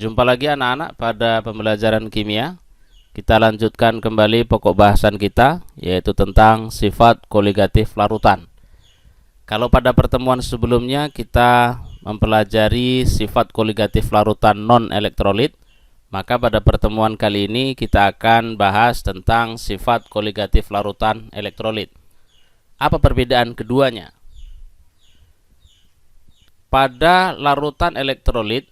Jumpa lagi anak-anak pada pembelajaran kimia. Kita lanjutkan kembali pokok bahasan kita, yaitu tentang sifat koligatif larutan. Kalau pada pertemuan sebelumnya kita mempelajari sifat koligatif larutan non-elektrolit, maka pada pertemuan kali ini kita akan bahas tentang sifat koligatif larutan elektrolit. Apa perbedaan keduanya? Pada larutan elektrolit,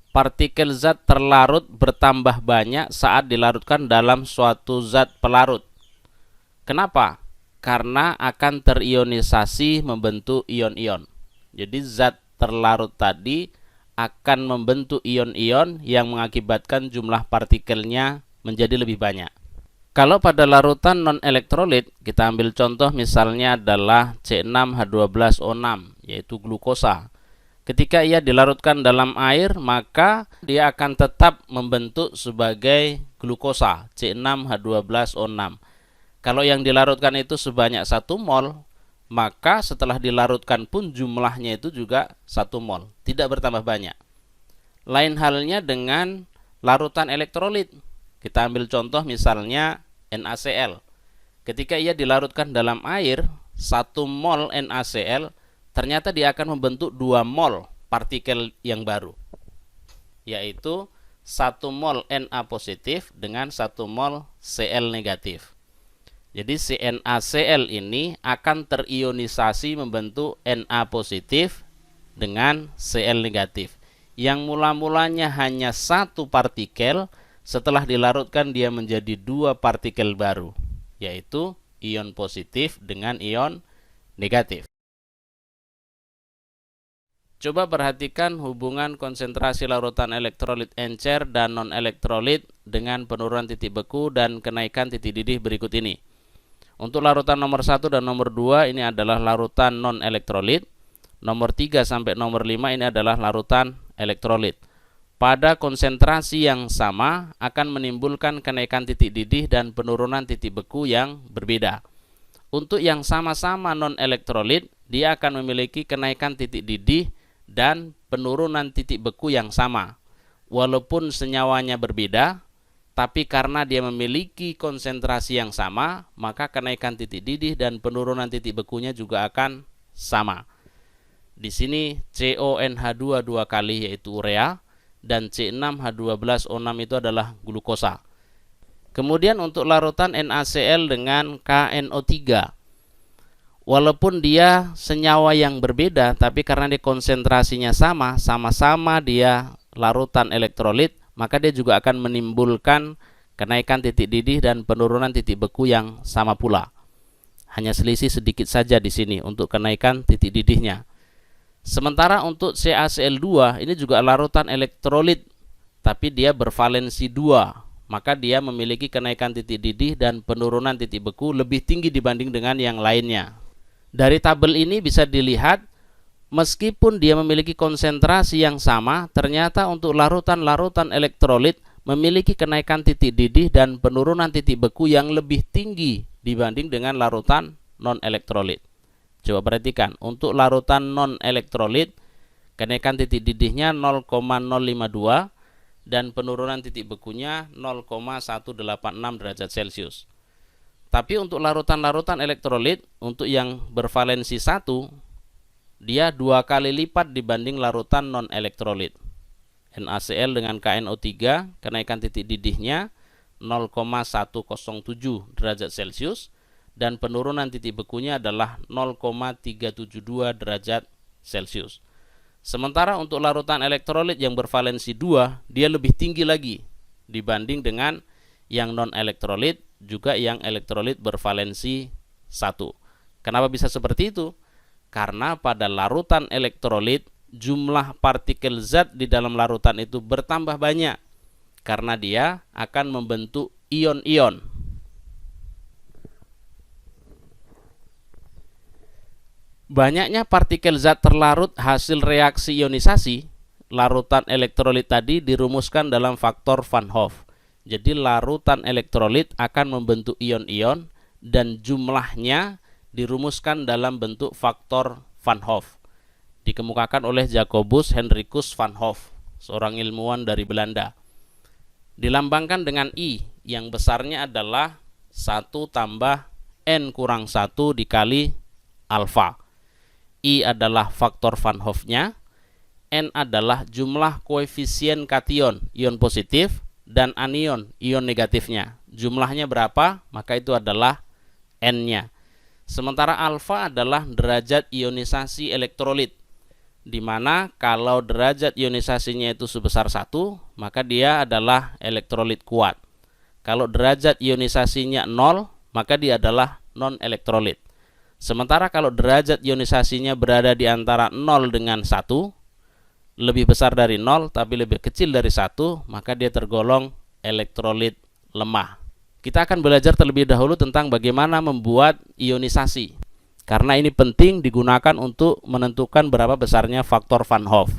partikel zat terlarut bertambah banyak saat dilarutkan dalam suatu zat pelarut. Kenapa? Karena akan terionisasi membentuk ion-ion. Jadi zat terlarut tadi akan membentuk ion-ion yang mengakibatkan jumlah partikelnya menjadi lebih banyak. Kalau pada larutan non-elektrolit, kita ambil contoh misalnya adalah C6H12O6, yaitu glukosa. Ketika ia dilarutkan dalam air, maka dia akan tetap membentuk sebagai glukosa C6H12O6. Kalau yang dilarutkan itu sebanyak 1 mol, maka setelah dilarutkan pun jumlahnya itu juga 1 mol, tidak bertambah banyak. Lain halnya dengan larutan elektrolit. Kita ambil contoh misalnya NaCl. Ketika ia dilarutkan dalam air, 1 mol NaCl ternyata dia akan membentuk 2 mol partikel yang baru, yaitu 1 mol Na positif dengan 1 mol Cl negatif. Jadi si NaCl ini akan terionisasi membentuk Na positif dengan Cl negatif, yang mula-mulanya hanya 1 partikel, setelah dilarutkan dia menjadi 2 partikel baru, yaitu ion positif dengan ion negatif. Coba perhatikan hubungan konsentrasi larutan elektrolit encer dan non-elektrolit dengan penurunan titik beku dan kenaikan titik didih berikut ini. Untuk larutan nomor 1 dan nomor 2 ini adalah larutan non-elektrolit. Nomor 3 sampai nomor 5 ini adalah larutan elektrolit. Pada konsentrasi yang sama akan menimbulkan kenaikan titik didih dan penurunan titik beku yang berbeda. Untuk yang sama-sama non-elektrolit, dia akan memiliki kenaikan titik didih dan penurunan titik beku yang sama. Walaupun senyawanya berbeda, tapi karena dia memiliki konsentrasi yang sama, maka kenaikan titik didih dan penurunan titik bekunya juga akan sama. Di sini CONH2 2 kali yaitu urea, dan C6H12O6 itu adalah glukosa. Kemudian untuk larutan NaCl dengan KNO3, walaupun dia senyawa yang berbeda, tapi karena dia konsentrasinya sama-sama dia larutan elektrolit, maka dia juga akan menimbulkan kenaikan titik didih dan penurunan titik beku yang sama pula. Hanya selisih sedikit saja di sini untuk kenaikan titik didihnya. Sementara untuk CaCl2 ini juga larutan elektrolit, tapi dia bervalensi 2, maka dia memiliki kenaikan titik didih dan penurunan titik beku lebih tinggi dibanding dengan yang lainnya. Dari tabel ini bisa dilihat, meskipun dia memiliki konsentrasi yang sama, ternyata untuk larutan-larutan elektrolit memiliki kenaikan titik didih dan penurunan titik beku yang lebih tinggi dibanding dengan larutan non-elektrolit. Coba perhatikan, untuk larutan non-elektrolit, kenaikan titik didihnya 0,052 dan penurunan titik bekunya 0,186 derajat Celcius. Tapi untuk larutan-larutan elektrolit, untuk yang bervalensi 1, dia 2 kali lipat dibanding larutan non-elektrolit. NaCl dengan KNO3, kenaikan titik didihnya 0,107 derajat Celcius, dan penurunan titik bekunya adalah 0,372 derajat Celcius. Sementara untuk larutan elektrolit yang bervalensi 2, dia lebih tinggi lagi dibanding dengan yang non-elektrolit, juga yang elektrolit bervalensi 1. Kenapa bisa seperti itu? Karena pada larutan elektrolit, jumlah partikel zat di dalam larutan itu bertambah banyak, karena dia akan membentuk ion-ion. Banyaknya partikel zat terlarut hasil reaksi ionisasi larutan elektrolit tadi dirumuskan dalam faktor Van Hoff. Jadi larutan elektrolit akan membentuk ion-ion dan jumlahnya dirumuskan dalam bentuk faktor Van Hoff. Dikemukakan oleh Jacobus Henricus Van Hoff. seorang ilmuwan dari Belanda. Dilambangkan dengan I, yang besarnya adalah 1 tambah N kurang 1 dikali alfa. I adalah faktor Van Hoff-nya, N adalah jumlah koefisien kation, ion positif, dan anion, ion negatifnya. Jumlahnya berapa? Maka itu adalah N-nya. Sementara alfa adalah derajat ionisasi elektrolit, di mana kalau derajat ionisasinya itu sebesar 1, maka dia adalah elektrolit kuat. Kalau derajat ionisasinya 0, maka dia adalah non-elektrolit. Sementara kalau derajat ionisasinya berada di antara 0 dengan 1, lebih besar dari 0 tapi lebih kecil dari 1, maka dia tergolong elektrolit lemah. Kita akan belajar terlebih dahulu tentang bagaimana membuat ionisasi, karena ini penting digunakan untuk menentukan berapa besarnya faktor Van Hoff.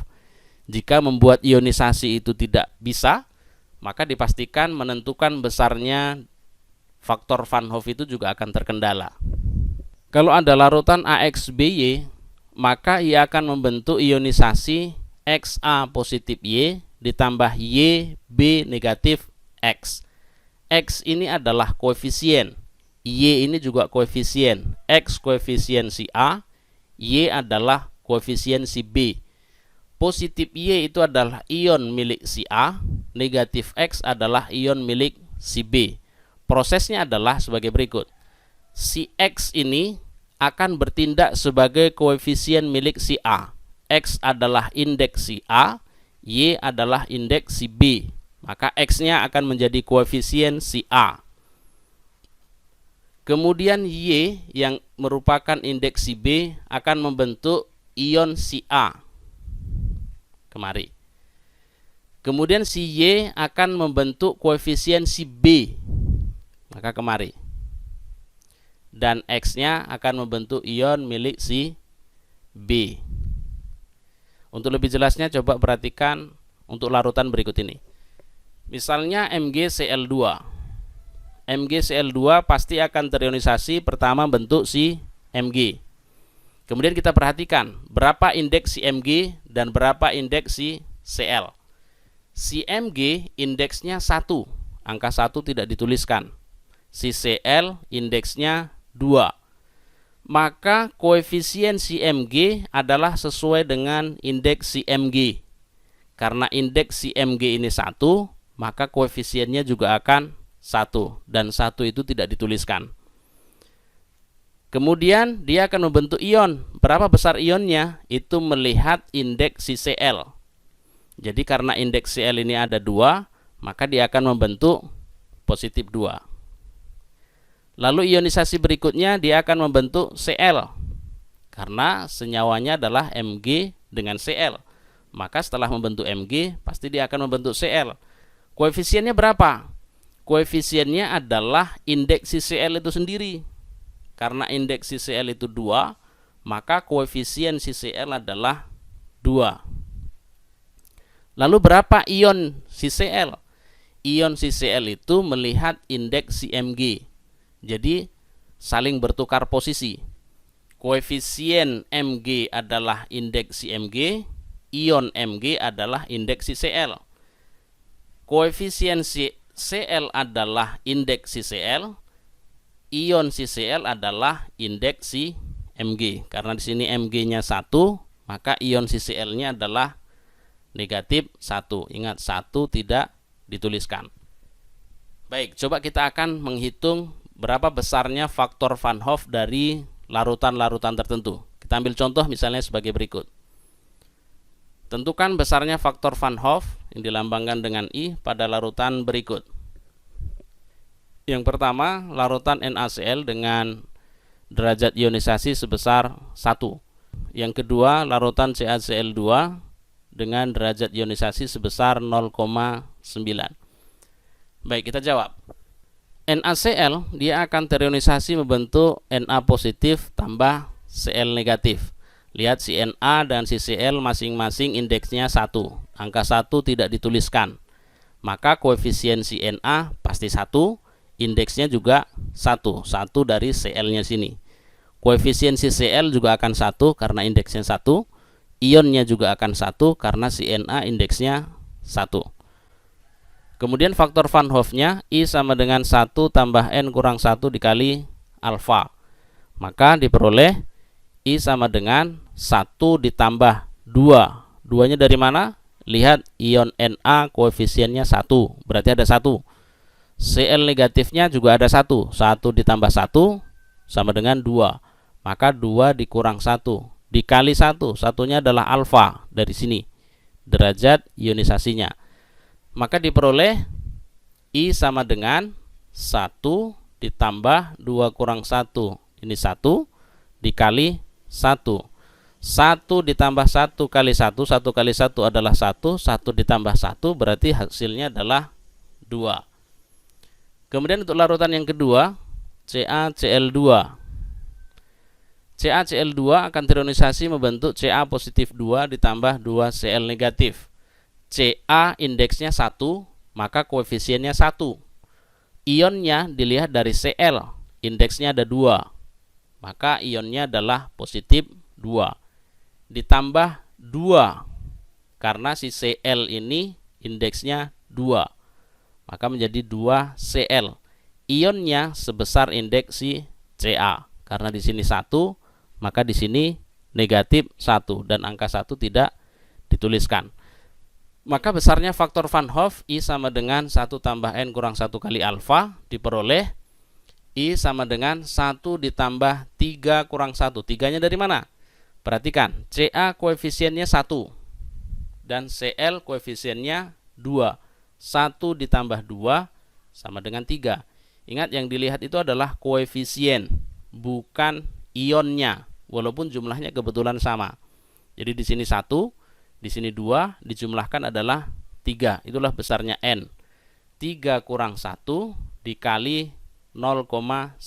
Jika membuat ionisasi itu tidak bisa, maka dipastikan menentukan besarnya faktor Van Hoff itu juga akan terkendala. Kalau ada larutan AXBY, maka ia akan membentuk ionisasi XA positif Y ditambah YB negatif X. X ini adalah koefisien, Y ini juga koefisien. X koefisien si A, Y adalah koefisien si B. Positif Y itu adalah ion milik si A, negatif X adalah ion milik si B. Prosesnya adalah sebagai berikut. Si X ini akan bertindak sebagai koefisien milik si A. X adalah indeks si A, Y adalah indeks si B. Maka X-nya akan menjadi koefisien si A. Kemudian Y yang merupakan indeks si B akan membentuk ion si A. Kemari. Kemudian si Y akan membentuk koefisien si B. Maka kemari. Dan X-nya akan membentuk ion milik si B. Untuk lebih jelasnya coba perhatikan untuk larutan berikut ini. Misalnya MgCl2. MgCl2 pasti akan terionisasi pertama bentuk si Mg. Kemudian kita perhatikan berapa indeks si Mg dan berapa indeks si Cl. Si Mg indeksnya 1, angka 1 tidak dituliskan. Si Cl indeksnya 2. Maka koefisien si Mg adalah sesuai dengan indeks si Mg. Karena indeks si Mg ini 1, maka koefisiennya juga akan 1, dan 1 itu tidak dituliskan. Kemudian dia akan membentuk ion. Berapa besar ionnya? Itu melihat indeks si Cl. Jadi karena indeks Cl ini ada 2, maka dia akan membentuk positif 2. Lalu ionisasi berikutnya dia akan membentuk Cl. Karena senyawanya adalah Mg dengan Cl. Maka setelah membentuk Mg, pasti dia akan membentuk Cl. Koefisiennya berapa? Koefisiennya adalah indeks si Cl itu sendiri. Karena indeks si Cl itu 2, maka koefisien si Cl adalah 2. Lalu berapa ion si Cl? Ion si Cl itu melihat indeks si Mg. Jadi saling bertukar posisi. Koefisien Mg adalah indeks si Mg, ion Mg adalah indeks si Cl. Koefisien si Cl adalah indeks si Cl, ion si Cl adalah indeks si Mg. Karena di sini Mg-nya 1, maka ion si Cl-nya adalah negatif 1. Ingat, 1 tidak dituliskan. Baik, coba kita akan menghitung berapa besarnya faktor Van Hoff dari larutan-larutan tertentu. Kita ambil contoh misalnya sebagai berikut. Tentukan besarnya faktor Van Hoff yang dilambangkan dengan I pada larutan berikut. Yang pertama, larutan NaCl dengan derajat ionisasi sebesar 1. Yang kedua, larutan CaCl2 dengan derajat ionisasi sebesar 0,9. Baik, kita jawab. NaCl dia akan terionisasi membentuk Na positif tambah Cl negatif. Lihat si Na dan si Cl masing-masing indeksnya 1. Angka 1 tidak dituliskan. Maka koefisien si Na pasti 1, indeksnya juga 1. 1 dari Cl-nya sini. Koefisien si Cl juga akan 1 karena indeksnya 1. ionnya juga akan 1 karena si Na indeksnya 1. Kemudian faktor Van Hoff-nya I sama dengan 1 tambah N kurang 1 dikali alfa. Maka diperoleh I sama dengan 1 ditambah 2. 2-nya dari mana? Lihat ion Na koefisiennya 1, berarti ada 1. Cl negatifnya juga ada 1. 1 ditambah 1 sama dengan 2. Maka 2 dikurang 1 dikali 1. Satunya adalah alfa dari sini, derajat ionisasinya. Maka diperoleh I sama dengan 1 ditambah 2 kurang 1. Ini 1 dikali 1. 1 ditambah 1 kali 1. 1 kali 1 adalah 1. 1 ditambah 1 berarti hasilnya adalah 2. Kemudian untuk larutan yang kedua, CaCl2. CaCl2 akan terionisasi membentuk Ca positif 2 ditambah 2 Cl negatif. Ca indeksnya 1, maka koefisiennya 1. Ionnya dilihat dari Cl, indeksnya ada 2, maka ionnya adalah positif 2. Ditambah 2, karena si Cl ini indeksnya 2, maka menjadi 2 Cl. Ionnya sebesar indeks si Ca. Karena di sini 1, maka di sini negatif 1 dan angka 1 tidak dituliskan. Maka besarnya faktor Van Hoff I sama dengan 1 tambah N kurang 1 kali alfa, diperoleh I sama dengan 1 ditambah 3 kurang 1. 3-nya dari mana? Perhatikan, Ca koefisiennya 1 dan Cl koefisiennya 2. 1 ditambah 2 sama dengan 3. Ingat, yang dilihat itu adalah koefisien, bukan ionnya, walaupun jumlahnya kebetulan sama. Jadi di sini 1, di sini 2, dijumlahkan adalah 3. Itulah besarnya N. 3 kurang 1 dikali 0,9.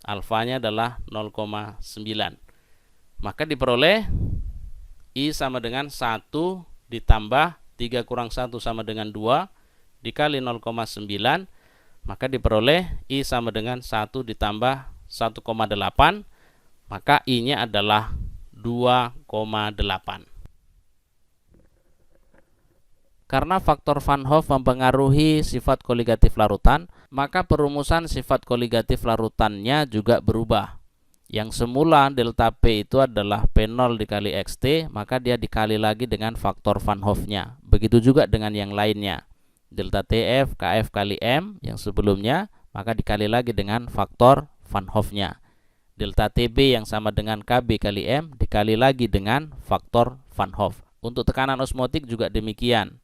Alfanya adalah 0,9. Maka diperoleh I sama dengan 1 ditambah 3 kurang 1 sama dengan 2 dikali 0,9. Maka diperoleh I sama dengan 1 ditambah 1,8. Maka I-nya adalah 2,8. Karena faktor Van Hoff mempengaruhi sifat koligatif larutan, maka perumusan sifat koligatif larutannya juga berubah. Yang semula delta P itu adalah P0 dikali XT, maka dia dikali lagi dengan faktor Van Hoff-nya. Begitu juga dengan yang lainnya. Delta TF KF kali M yang sebelumnya, maka dikali lagi dengan faktor Van Hoff-nya. Delta TB yang sama dengan KB kali M dikali lagi dengan faktor Van Hoff. Untuk tekanan osmotik juga demikian.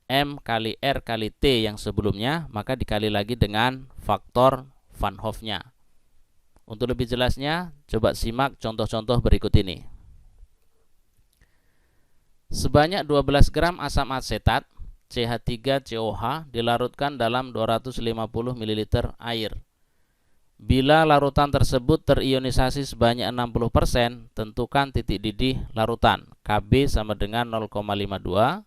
M kali R kali T yang sebelumnya, maka dikali lagi dengan faktor Van Hoff-nya. Untuk lebih jelasnya, coba simak contoh-contoh berikut ini. Sebanyak 12 gram asam asetat CH3COH dilarutkan dalam 250 ml air. Bila larutan tersebut terionisasi sebanyak 60%, tentukan titik didih larutan. Kb sama dengan 0,52,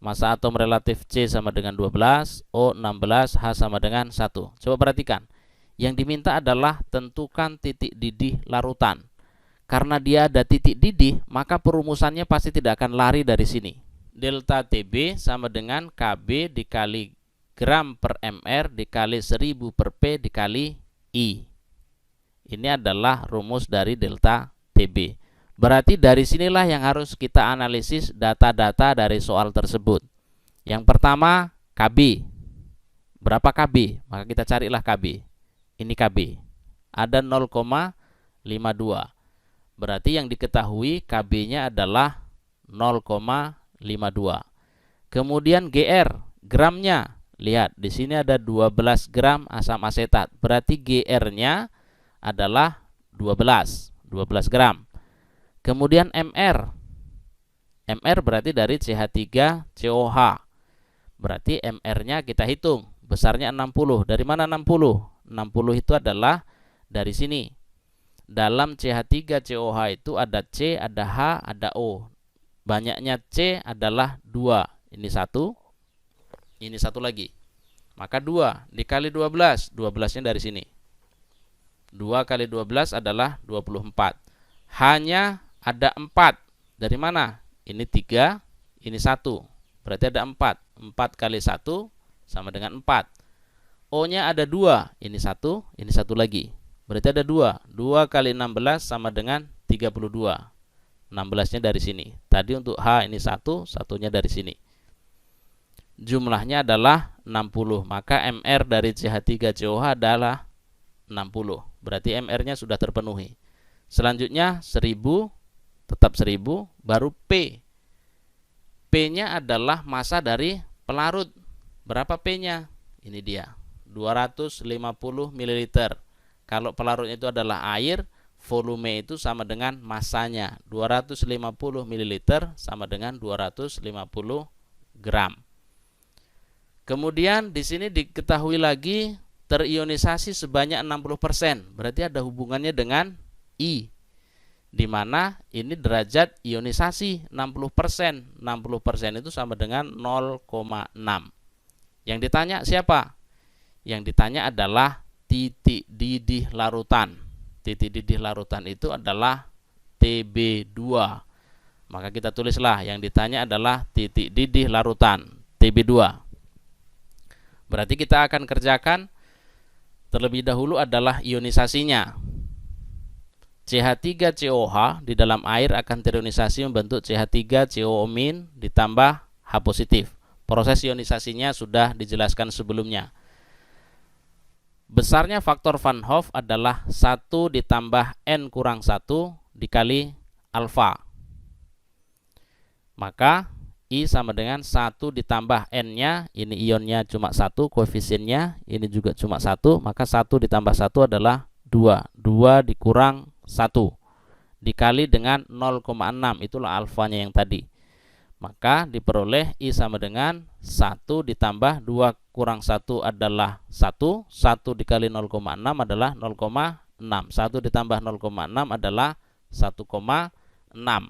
massa atom relatif C sama dengan 12, O 16, H sama dengan 1. Coba perhatikan. Yang diminta adalah tentukan titik didih larutan. Karena dia ada titik didih, maka perumusannya pasti tidak akan lari dari sini. Delta TB sama dengan KB dikali gram per mr dikali 1000 per P dikali I. Ini adalah rumus dari delta TB. Berarti dari sinilah yang harus kita analisis data-data dari soal tersebut. Yang pertama KB. Berapa KB? Maka kita carilah KB. Ini KB. Ada 0,52. Berarti yang diketahui KB-nya adalah 0,52. Kemudian GR, gramnya. Lihat, di sini ada 12 gram asam asetat. Berarti GR-nya adalah 12 gram. Kemudian MR. MR berarti dari CH3COH. Berarti MR-nya kita hitung. Besarnya 60. Dari mana 60? 60 itu adalah dari sini. Dalam CH3COH itu ada C, ada H, ada O. Banyaknya C adalah 2. Ini 1. Ini 1 lagi. Maka 2 dikali 12. 12-nya dari sini. 2 kali 12 adalah 24. Hanya ada 4. Dari mana? Ini 3, ini 1. Berarti ada 4. 4 kali 1 sama dengan 4. O-nya ada 2. Ini 1, ini 1 lagi. Berarti ada 2. 2 kali 16 sama dengan 32. 16-nya dari sini. Tadi untuk H ini 1, satunya dari sini. Jumlahnya adalah 60. Maka MR dari CH3COH adalah 60. Berarti MR-nya sudah terpenuhi. Selanjutnya 1000, tetap 1000, baru P. P-nya adalah massa dari pelarut. Berapa P-nya? Ini dia, 250 ml. Kalau pelarutnya itu adalah air, volume itu sama dengan massanya. 250 ml sama dengan 250 gram. Kemudian di sini diketahui lagi terionisasi sebanyak 60%. Berarti ada hubungannya dengan I, di mana ini derajat ionisasi 60%. 60% itu sama dengan 0,6. Yang ditanya siapa? Yang ditanya adalah titik didih larutan. Titik didih larutan itu adalah TB2. Maka kita tulislah yang ditanya adalah titik didih larutan, TB2. Berarti kita akan kerjakan terlebih dahulu adalah ionisasinya. CH3COH di dalam air akan terionisasi membentuk CH3COO- ditambah H positif. Proses ionisasinya sudah dijelaskan sebelumnya. Besarnya faktor Van Hoff adalah 1 ditambah N kurang 1 dikali alfa. Maka I sama dengan 1 ditambah N-nya, ini ionnya cuma 1, koefisiennya ini juga cuma 1, maka 1 ditambah 1 adalah 2. 2 dikurang 1 dikali dengan 0,6, itulah alfanya yang tadi. Maka diperoleh I sama dengan 1 ditambah 2 kurang 1 adalah 1. 1 dikali 0,6 adalah 0,6. 1 ditambah 0,6 adalah 1,6.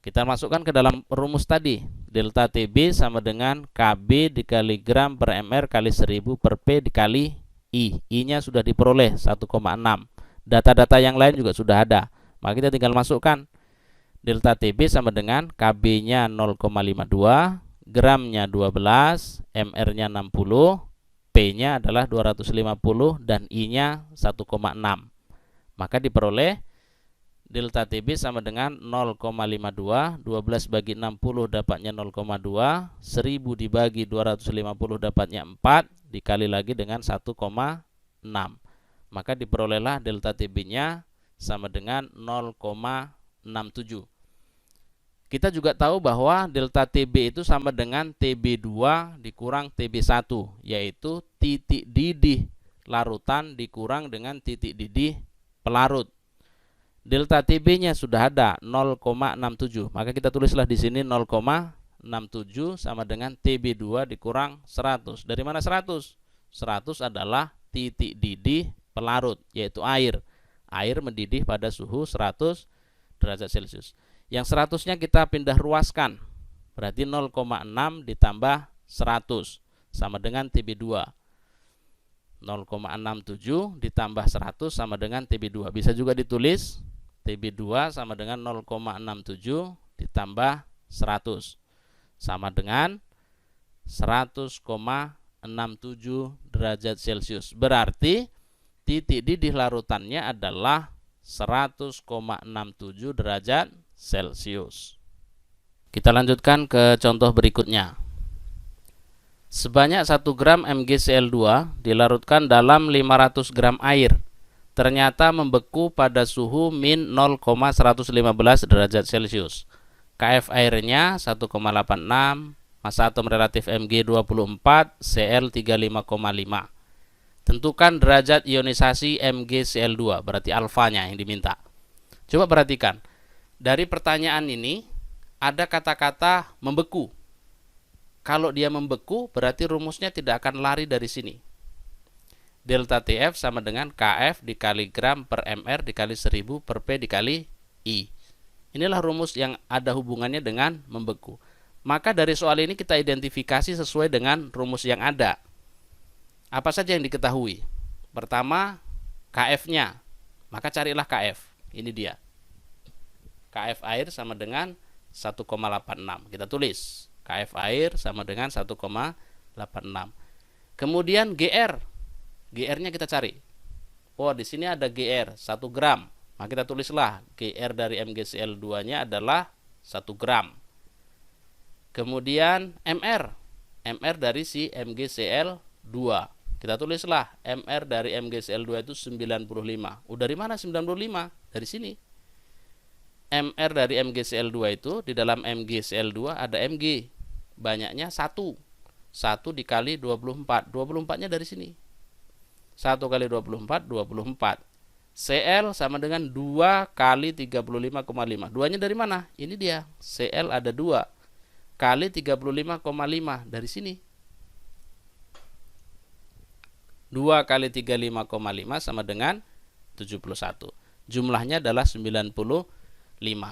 Kita masukkan ke dalam rumus tadi. Delta TB sama dengan KB dikali gram per MR kali 1000 per P dikali I. I-nya sudah diperoleh 1,6. Data-data yang lain juga sudah ada. Maka kita tinggal masukkan. Delta TB sama dengan KB-nya 0,52, gramnya 12, MR-nya 60, P-nya adalah 250 dan I-nya 1,6. Maka diperoleh delta TB sama dengan 0,52, 12 bagi 60 dapatnya 0,2, 1000 dibagi 250 dapatnya 4, dikali lagi dengan 1,6. Maka diperolehlah delta TB-nya sama dengan 0,67. Kita juga tahu bahwa delta TB itu sama dengan TB2 dikurang TB1, yaitu titik didih larutan dikurang dengan titik didih pelarut. Delta TB-nya sudah ada 0,67. Maka kita tulislah di sini 0,67 sama dengan TB2 dikurang 100. Dari mana 100? 100 adalah titik didih pelarut, yaitu air. Air mendidih pada suhu 100 derajat Celcius. Yang 100-nya kita pindah ruaskan. Berarti 0,6 ditambah 100 sama dengan TB2. 0,67 ditambah 100 sama dengan TB2. Bisa juga ditulis TB2 sama dengan 0,67 ditambah 100 sama dengan 100,67 derajat Celcius. Berarti titik didih larutannya adalah 100,67 derajat Celcius. Kita lanjutkan ke contoh berikutnya. Sebanyak 1 gram MgCl2 dilarutkan dalam 500 gram air. Ternyata membeku pada suhu min 0,115 derajat Celcius. KF airnya 1,86, massa atom relatif Mg24, Cl 35,5. Tentukan derajat ionisasi MgCl2, berarti alfanya yang diminta. Coba perhatikan. Dari pertanyaan ini ada kata-kata membeku. Kalau dia membeku berarti rumusnya tidak akan lari dari sini. Delta TF sama dengan KF dikali gram per MR dikali 1000 per P dikali I. Inilah rumus yang ada hubungannya dengan membeku. Maka dari soal ini kita identifikasi sesuai dengan rumus yang ada. Apa saja yang diketahui? Pertama, KF-nya. Maka carilah KF. Ini dia. KF air sama dengan 1,86. Kita tulis KF air sama dengan 1,86. Kemudian GR. GR-nya kita cari. Oh, di sini ada GR 1 gram. Maka kita tulislah GR dari MgCl2-nya adalah 1 gram. Kemudian MR. MR dari si MgCl2. Kita tulislah MR dari MgCl2 itu 95. Dari mana 95? Dari sini. MR dari MgCl2 itu di dalam MgCl2 ada Mg. Banyaknya 1. 1 dikali 24. 24-nya dari sini. 1 kali 24, 24. Cl sama dengan 2 kali 35,5. 2-nya dari mana? Ini dia. Cl ada 2 kali 35,5 dari sini. 2 kali 35,5 sama dengan 71. Jumlahnya adalah 95.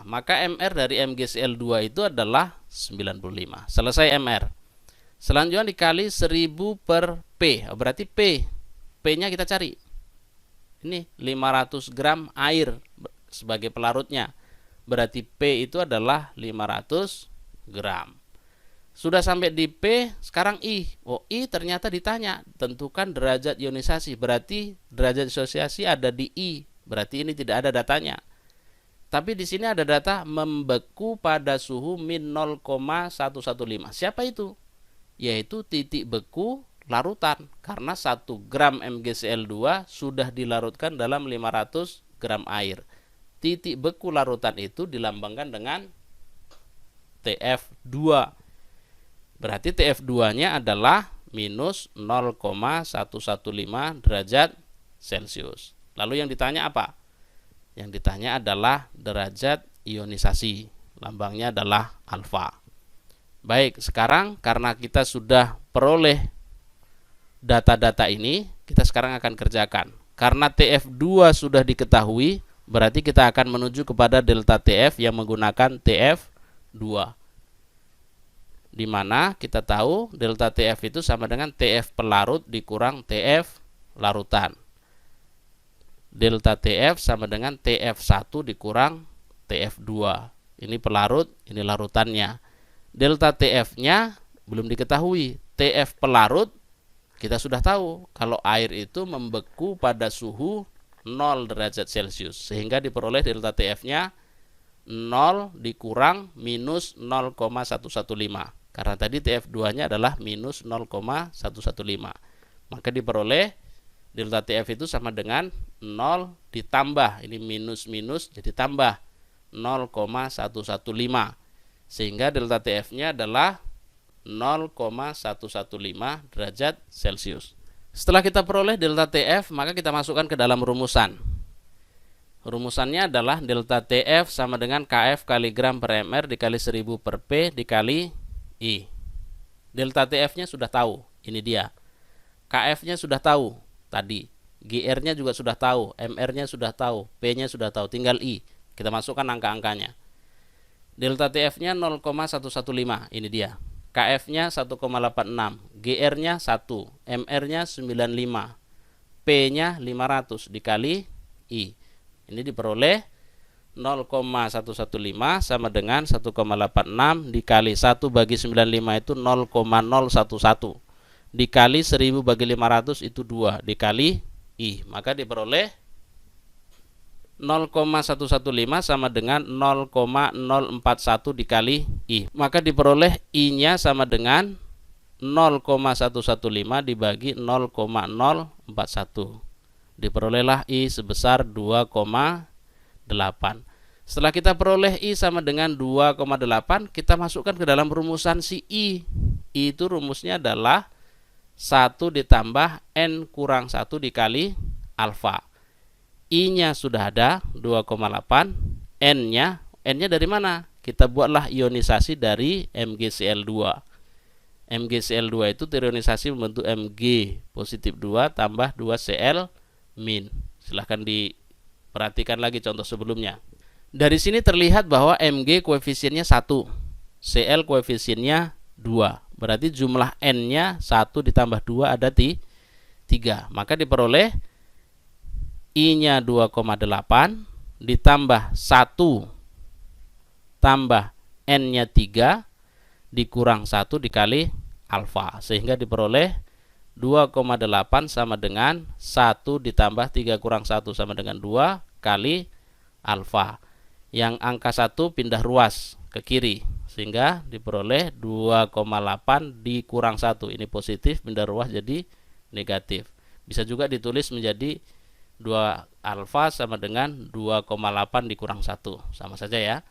Maka MR dari MgCl2 itu adalah 95. Selesai MR. Selanjutnya dikali 1000 per P. Berarti P-nya kita cari. Ini 500 gram air sebagai pelarutnya. Berarti P itu adalah 500 gram. Sudah sampai di P, sekarang I. Oh, I ternyata ditanya, tentukan derajat ionisasi. Berarti derajat disosiasi ada di I. Berarti ini tidak ada datanya. Tapi di sini ada data membeku pada suhu min 0,115. Siapa itu? Yaitu titik beku larutan. Karena 1 gram MgCl2 sudah dilarutkan dalam 500 gram air. Titik beku larutan itu dilambangkan dengan TF2. Berarti TF2-nya adalah minus 0,115 derajat Celcius. Lalu yang ditanya apa? Yang ditanya adalah derajat ionisasi. Lambangnya adalah alfa. Baik, sekarang karena kita sudah peroleh data-data ini, kita sekarang akan kerjakan. Karena TF2 sudah diketahui, berarti kita akan menuju kepada delta TF yang menggunakan TF2. Di mana kita tahu delta TF itu sama dengan TF pelarut dikurang TF larutan. Delta TF sama dengan TF1 dikurang TF2. Ini pelarut, ini larutannya. Delta TF-nya belum diketahui. TF pelarut kita sudah tahu kalau air itu membeku pada suhu 0 derajat Celcius. Sehingga diperoleh delta TF-nya 0 dikurang minus 0,115. Karena tadi TF2-nya adalah minus 0,115. Maka diperoleh delta TF itu sama dengan 0 ditambah, ini minus jadi tambah 0,115. Sehingga delta TF-nya adalah 0,115 derajat Celcius. Setelah kita peroleh delta TF, maka kita masukkan ke dalam rumusan. Rumusannya adalah delta TF sama dengan KF kali gram per mr dikali 1000 per P dikali I. Delta TF-nya sudah tahu, ini dia. KF-nya sudah tahu tadi, GR-nya juga sudah tahu, MR-nya sudah tahu, P-nya sudah tahu, tinggal I. Kita masukkan angka-angkanya. Delta TF-nya 0,115, ini dia. KF-nya 1,86, GR-nya 1, MR-nya 95, P-nya 500 dikali I. Ini diperoleh 0,115 sama dengan 1,86 dikali 1 bagi 95 itu 0,011. Dikali 1000 bagi 500 itu 2 dikali I. Maka diperoleh 0,115 sama dengan 0,041 dikali I. Maka diperoleh I-nya sama dengan 0,115 dibagi 0,041. Diperolehlah I sebesar 2,8. Setelah kita peroleh I sama dengan 2,8, kita masukkan ke dalam rumusan si I. I itu rumusnya adalah 1 ditambah N kurang 1 dikali alfa. I-nya sudah ada 2,8. N-nya dari mana? Kita buatlah ionisasi dari MgCl2. MgCl2 itu terionisasi membentuk Mg positif 2 tambah 2Cl min. Silahkan diperhatikan lagi contoh sebelumnya. Dari sini terlihat bahwa Mg koefisiennya 1, Cl koefisiennya 2. Berarti jumlah N-nya 1 ditambah 2 ada 3. Maka diperoleh I-nya 2,8 ditambah 1 tambah N-nya 3 dikurang 1 dikali alfa, sehingga diperoleh 2,8 sama dengan 1 ditambah 3 kurang 1 sama dengan 2 kali alfa. Yang angka 1 pindah ruas ke kiri, sehingga diperoleh 2,8 dikurang 1. Ini positif, pindah ruas jadi negatif. Bisa juga ditulis menjadi 2 alfa sama dengan 2,8 dikurang 1. Sama saja ya.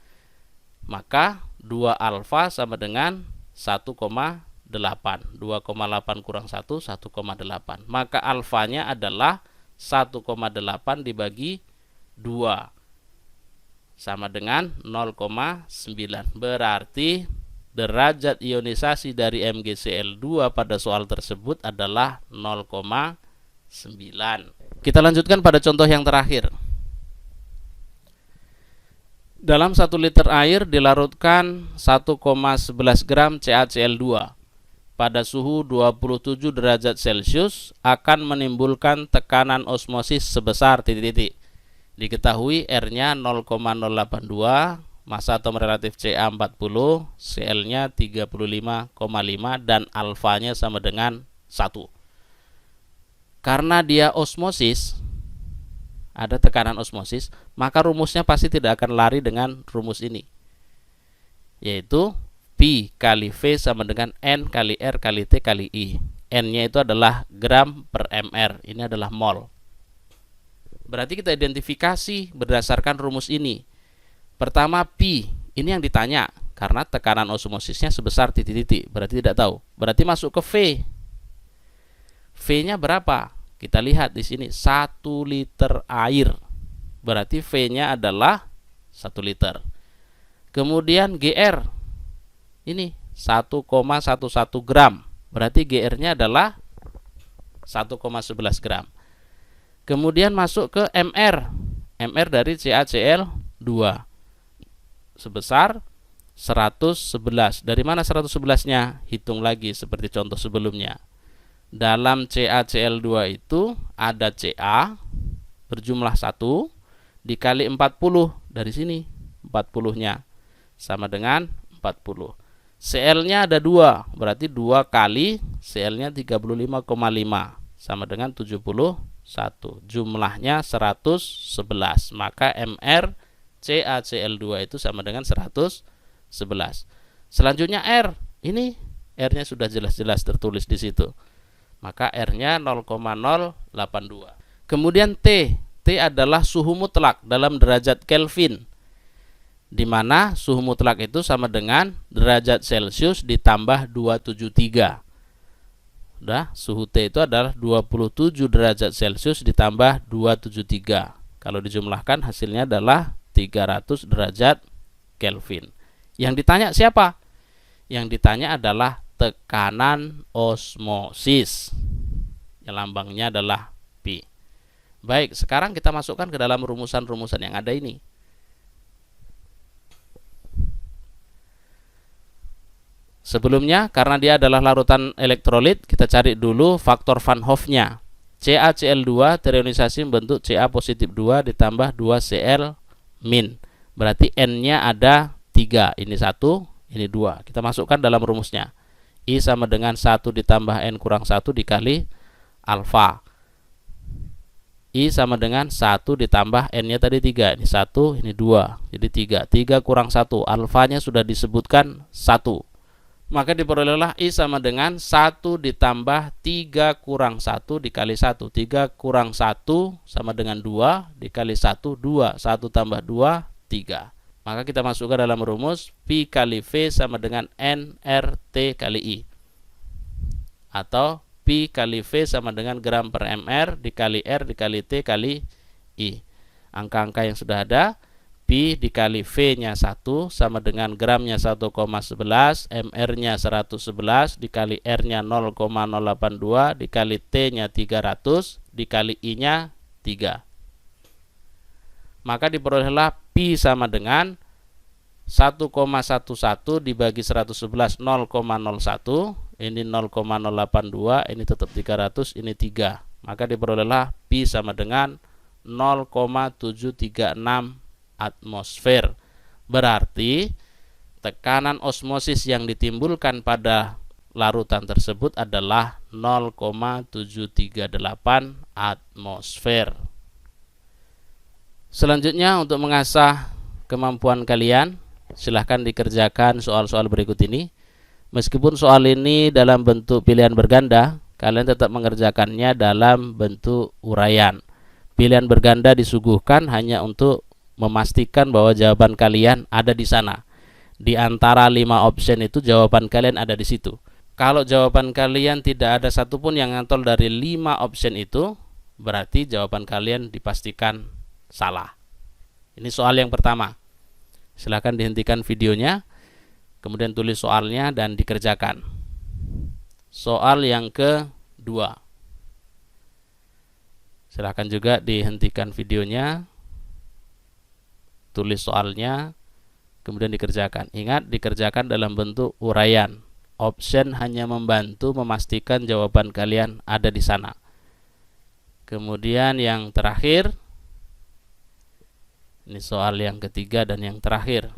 Maka 2 alfa sama dengan 1,8. 2,8 kurang 1, 1,8. Maka alfanya adalah 1,8 dibagi 2 sama dengan 0,9. Berarti derajat ionisasi dari MgCl2 pada soal tersebut adalah 0,9. Kita lanjutkan pada contoh yang terakhir. Dalam 1 liter air dilarutkan 1,11 gram CaCl2 pada suhu 27 derajat Celcius akan menimbulkan tekanan osmosis sebesar titik-titik. Diketahui R-nya 0,082, massa atom relatif Ca 40, Cl-nya 35,5 dan alfanya sama dengan 1. Karena dia osmosis, ada tekanan osmosis, maka rumusnya pasti tidak akan lari dengan rumus ini, yaitu Pi kali V sama dengan N kali R kali T kali I. N-nya itu adalah gram per mr, ini adalah mol. Berarti kita identifikasi berdasarkan rumus ini. Pertama Pi, ini yang ditanya, karena tekanan osmosisnya sebesar titik-titik, berarti tidak tahu. Berarti masuk ke V. V-nya berapa? Kita lihat di sini 1 liter air. Berarti V-nya adalah 1 liter. Kemudian GR. Ini 1,11 gram. Berarti GR-nya adalah 1,11 gram. Kemudian masuk ke MR. MR dari CaCl2 sebesar 111. Dari mana 111-nya? Hitung lagi seperti contoh sebelumnya. Dalam CaCl2 itu ada Ca berjumlah 1 dikali 40. Dari sini 40-nya sama dengan 40. Cl-nya ada 2, berarti 2 kali Cl-nya 35,5 sama dengan 71. Jumlahnya 111. Maka Mr CaCl2 itu sama dengan 111. Selanjutnya R. Ini R-nya sudah jelas-jelas tertulis di situ. Maka R-nya 0,082. Kemudian T. T adalah suhu mutlak dalam derajat Kelvin, di mana suhu mutlak itu sama dengan derajat Celcius ditambah 273. Udah, suhu T itu adalah 27 derajat Celcius ditambah 273. Kalau dijumlahkan hasilnya adalah 300 derajat Kelvin. Yang ditanya siapa? Yang ditanya adalah tekanan osmosis. Yang lambangnya adalah Pi. Baik, sekarang kita masukkan ke dalam rumusan-rumusan yang ada ini. Sebelumnya, karena dia adalah larutan elektrolit, kita cari dulu faktor Van Hoff-nya. CaCl2 terionisasi membentuk Ca positif 2 ditambah 2Cl min. Berarti N-nya ada 3. Ini 1, ini 2. Kita masukkan dalam rumusnya. I sama dengan 1 ditambah N kurang 1 dikali alfa. I sama dengan 1 ditambah N-nya tadi 3. Ini 1, ini 2. Jadi 3. 3 kurang 1. Alfanya sudah disebutkan 1. Maka diperolehlah I sama dengan 1 ditambah 3 kurang 1 dikali 1. 3 kurang 1 sama dengan 2 dikali 1, 2. 1 tambah 2, 3. Maka kita masukkan dalam rumus Pi kali V sama dengan nRT kali I. Atau Pi kali V sama dengan gram per mr dikali R dikali T kali I. Angka-angka yang sudah ada, Pi dikali V-nya 1 sama dengan gramnya 1,11, mr-nya 111 dikali R-nya 0,082 dikali T-nya 300 dikali I-nya 3. Maka diperolehlah Pi sama dengan 1,11 dibagi 111 0,01. Ini 0,082, ini tetap 300, ini 3. Maka diperolehlah Pi sama dengan 0,736 atmosfer. Berarti tekanan osmosis yang ditimbulkan pada larutan tersebut adalah 0,738 atmosfer. Selanjutnya, untuk mengasah kemampuan kalian, silahkan dikerjakan soal-soal berikut ini. Meskipun soal ini dalam bentuk pilihan berganda, kalian tetap mengerjakannya dalam bentuk uraian. Pilihan berganda disuguhkan hanya untuk memastikan bahwa jawaban kalian ada di sana. Di antara 5 option itu jawaban kalian ada di situ. Kalau jawaban kalian tidak ada satupun yang ngantol dari 5 option itu, berarti jawaban kalian dipastikan salah. Ini soal yang pertama. Silahkan dihentikan videonya, kemudian tulis soalnya dan dikerjakan. Soal yang kedua. Silahkan juga dihentikan videonya, tulis soalnya, kemudian dikerjakan. Ingat, dikerjakan dalam bentuk uraian. Option hanya membantu memastikan jawaban kalian ada di sana. Kemudian yang terakhir, ini soal yang ketiga dan yang terakhir.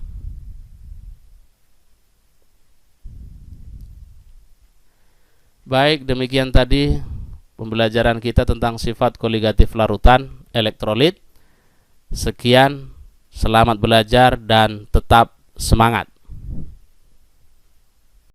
Baik, demikian tadi pembelajaran kita tentang sifat koligatif larutan elektrolit. Sekian, selamat belajar dan tetap semangat.